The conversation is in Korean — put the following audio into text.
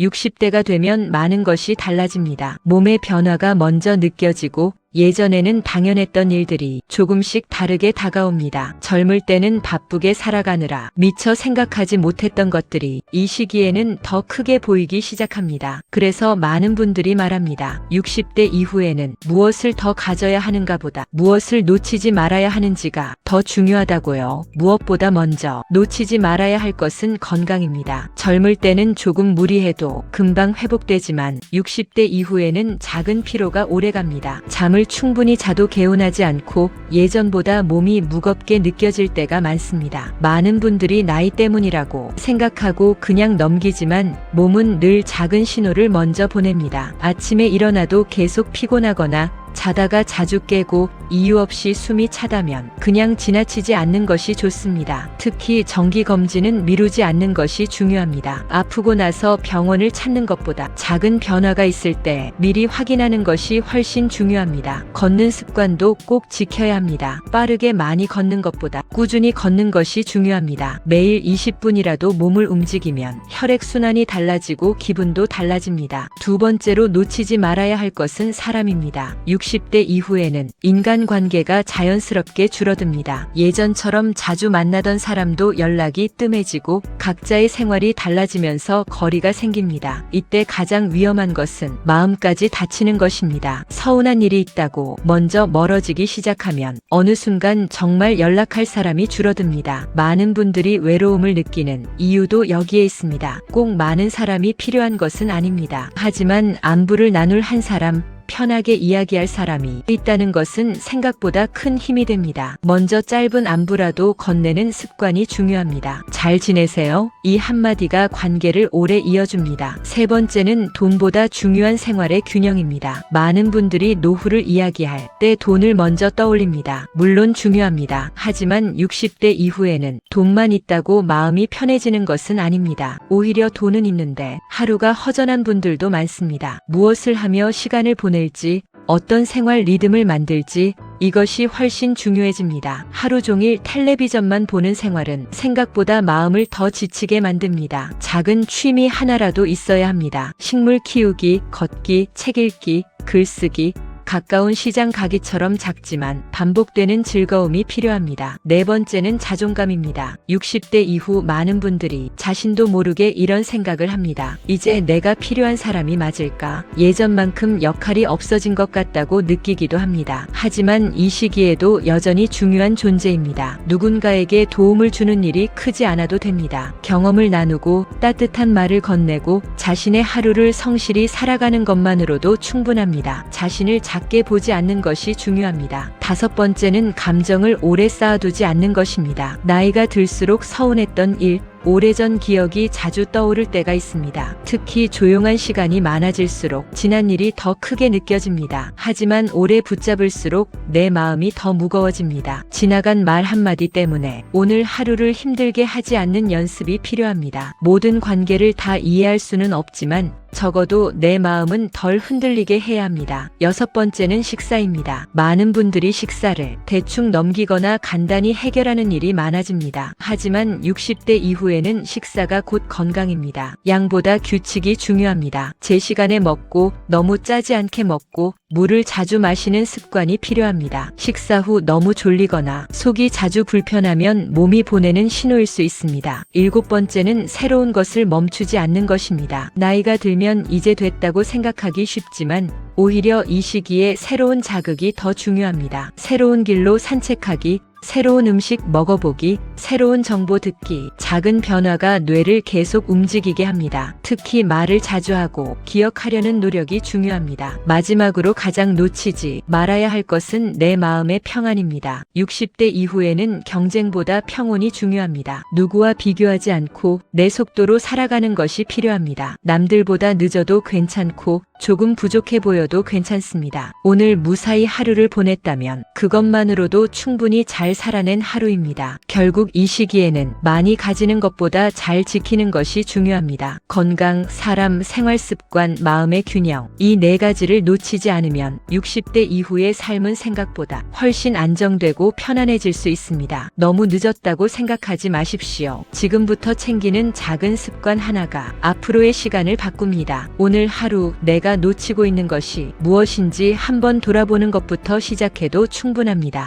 60대가 되면 많은 것이 달라집니다. 몸의 변화가 먼저 느껴지고 예전에는 당연했던 일들이 조금씩 다르게 다가옵니다. 젊을 때는 바쁘게 살아가느라 미처 생각하지 못했던 것들이 이 시기에는 더 크게 보이기 시작합니다. 그래서 많은 분들이 말합니다. 60대 이후에는 무엇을 더 가져야 하는가 보다 무엇을 놓치지 말아야 하는지가 더 중요하다고요. 무엇보다 먼저 놓치지 말아야 할 것은 건강입니다. 젊을 때는 조금 무리해도 금방 회복되지만 60대 이후에는 작은 피로가 오래갑니다. 잠을 충분히 자도 개운하지 않고 예전보다 몸이 무겁게 느껴질 때가 많습니다. 많은 분들이 나이 때문이라고 생각하고 그냥 넘기지만 몸은 늘 작은 신호를 먼저 보냅니다. 아침에 일어나도 계속 피곤하거나 자다가 자주 깨고 이유 없이 숨이 차다면 그냥 지나치지 않는 것이 좋습니다. 특히 정기검진은 미루지 않는 것이 중요합니다. 아프고 나서 병원을 찾는 것보다 작은 변화가 있을 때 미리 확인하는 것이 훨씬 중요합니다. 걷는 습관도 꼭 지켜야 합니다. 빠르게 많이 걷는 것보다 꾸준히 걷는 것이 중요합니다. 매일 20분이라도 몸을 움직이면 혈액순환이 달라지고 기분도 달라집니다. 두 번째로 놓치지 말아야 할 것은 사람입니다. 60대 이후에는 인간관계가 자연스럽게 줄어듭니다. 예전처럼 자주 만나던 사람도 연락이 뜸해지고 각자의 생활이 달라지면서 거리가 생깁니다. 이때 가장 위험한 것은 마음까지 다치는 것입니다. 서운한 일이 있다고 먼저 멀어지기 시작하면 어느 순간 정말 연락할 사람이 줄어듭니다. 많은 분들이 외로움을 느끼는 이유도 여기에 있습니다. 꼭 많은 사람이 필요한 것은 아닙니다. 하지만 안부를 나눌 한 사람, 편하게 이야기할 사람이 있다는 것은 생각보다 큰 힘이 됩니다. 먼저 짧은 안부라도 건네는 습관이 중요합니다. 잘 지내세요? 이 한마디가 관계를 오래 이어줍니다. 세 번째는 돈보다 중요한 생활의 균형입니다. 많은 분들이 노후를 이야기할 때 돈을 먼저 떠올립니다. 물론 중요합니다. 하지만 60대 이후에는 돈만 있다고 마음이 편해지는 것은 아닙니다. 오히려 돈은 있는데 하루가 허전한 분들도 많습니다. 무엇을 하며 시간을 보낼지 어떤 생활 리듬을 만들지 이것이 훨씬 중요해집니다. 하루 종일 텔레비전만 보는 생활은 생각보다 마음을 더 지치게 만듭니다. 작은 취미 하나라도 있어야 합니다. 식물 키우기, 걷기, 책 읽기, 글쓰기, 가까운 시장 가기처럼 작지만 반복되는 즐거움이 필요합니다. 네 번째는 자존감입니다. 60대 이후 많은 분들이 자신도 모르게 이런 생각을 합니다. 이제 내가 필요한 사람이 맞을까? 예전만큼 역할이 없어진 것 같다고 느끼기도 합니다. 하지만 이 시기에도 여전히 중요한 존재입니다. 누군가에게 도움을 주는 일이 크지 않아도 됩니다. 경험을 나누고 따뜻한 말을 건네고 자신의 하루를 성실히 살아가는 것만으로도 충분합니다. 자신을 작게 보지 않는 것이 중요합니다. 다섯 번째는 감정을 오래 쌓아두지 않는 것입니다. 나이가 들수록 서운했던 일, 오래전 기억이 자주 떠오를 때가 있습니다. 특히 조용한 시간이 많아질수록 지난 일이 더 크게 느껴집니다. 하지만 오래 붙잡을수록 내 마음이 더 무거워집니다. 지나간 말 한마디 때문에 오늘 하루를 힘들게 하지 않는 연습이 필요합니다. 모든 관계를 다 이해할 수는 없지만 적어도 내 마음은 덜 흔들리게 해야 합니다. 여섯 번째는 식사입니다. 많은 분들이 식사를 대충 넘기거나 간단히 해결하는 일이 많아집니다. 하지만 60대 이후에는 식사가 곧 건강입니다. 양보다 규칙이 중요합니다. 제 시간에 먹고 너무 짜지 않게 먹고 물을 자주 마시는 습관이 필요합니다. 식사 후 너무 졸리거나 속이 자주 불편하면 몸이 보내는 신호일 수 있습니다. 일곱 번째는 새로운 것을 멈추지 않는 것입니다. 나이가 들면 이제 됐다고 생각하기 쉽지만 오히려 이 시기에 새로운 자극이 더 중요합니다. 새로운 길로 산책하기, 새로운 음식 먹어보기, 새로운 정보 듣기, 작은 변화가 뇌를 계속 움직이게 합니다. 특히 말을 자주 하고 기억하려는 노력이 중요합니다. 마지막으로 가장 놓치지 말아야 할 것은 내 마음의 평안입니다. 60대 이후에는 경쟁보다 평온이 중요합니다. 누구와 비교하지 않고 내 속도로 살아가는 것이 필요합니다. 남들보다 늦어도 괜찮고 조금 부족해 보여도 괜찮습니다. 오늘 무사히 하루를 보냈다면 그것만으로도 충분히 잘 살아낸 하루입니다. 결국 더욱 이 시기에는 많이 가지는 것보다 잘 지키는 것이 중요합니다. 건강, 사람, 생활 습관, 마음의 균형. 이 네 가지를 놓치지 않으면 60대 이후의 삶은 생각보다 훨씬 안정되고 편안해질 수 있습니다. 너무 늦었다고 생각하지 마십시오. 지금부터 챙기는 작은 습관 하나가 앞으로의 시간을 바꿉니다. 오늘 하루 내가 놓치고 있는 것이 무엇인지 한번 돌아보는 것부터 시작해도 충분합니다.